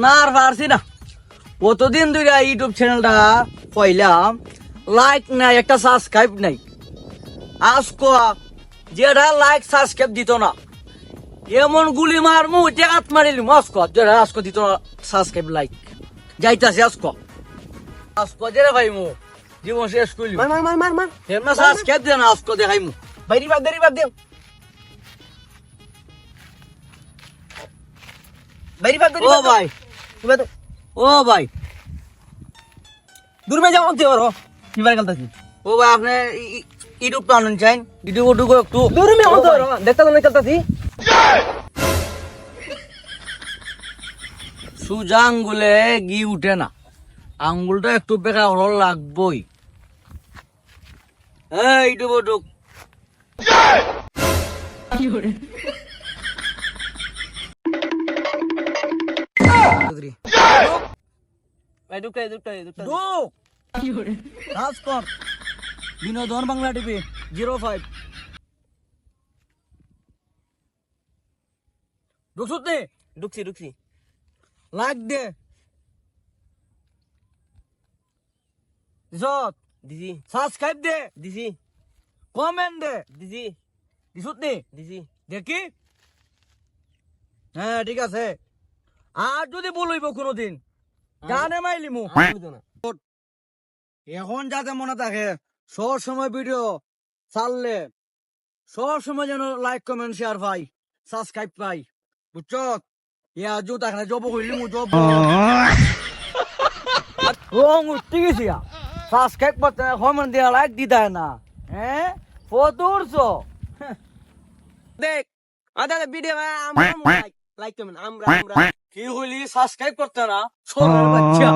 না আর পারছি না। কতদিন ধরে ইউটিউব চ্যানেলটা কইলাম, লাইক নাই, একটা সাবস্ক্রাইব নাই। আজকে যেটা লাইক সাবস্ক্রাইব দিত না, এমন গুলি মারমু টেকাত মারিলি মস্ক যেটা আজকে দিত না সাবস্ক্রাইব লাইক। যাইতাছি আজকে যেটা ভাইমু জীবন শেষ করলি। মার এমন সাবস্ক্রাইব দে না, আজকে দেখাইমু। বাইরি বাদ দে ও ভাই, ও ভাই, দূর মে যাও অন্তে ওর কিবার গলতাছি ও ভাই, আপনি ইউটিউব টানুন চাইন, ইউটিউব ঢুকো একটু। দূর মে অন্তে ওর দেখতা না চলতাছি সুজা আঙ্গুলে ঘি উঠে না, আঙ্গুলটা একটু বেকা হল লাগবই। ইউটিউব ঢুক। ভাই দুটাই ঢুক। কাজ কর। বিনোদন বাংলা টিভি 05 ঢুকছুত নে? ঢুকছি লাইক দে। দিছত? দিছি সাবস্ক্রাইব দে। দিছি কমেন্ট দে। দিছি দিছত নে? দিছি দেখি। হ্যাঁ ঠিক আছে। আর যদি বলইব কোনোদিন গানে মাইলিমু। এখন যাতে মনে থাকে, সব সময় ভিডিও ছাড়লে সব সময় যেন লাইক কমেন্ট শেয়ার পাই, সাবস্ক্রাইব পাই, বুঝছ? ইয়া জো তাকে জব হইলি মু জব রং উঠতে গেছি। সাবস্ক্রাইব করতে কমেন্ট দিয়া লাইক দিতে না, হ্যাঁ ফতুরছ। দেখ আদা ভিডিও আমরা লাইক কমেন্ট আমরা কি হইলি সাবস্ক্রাইব করতে না, ছোড়ার বাচ্চা।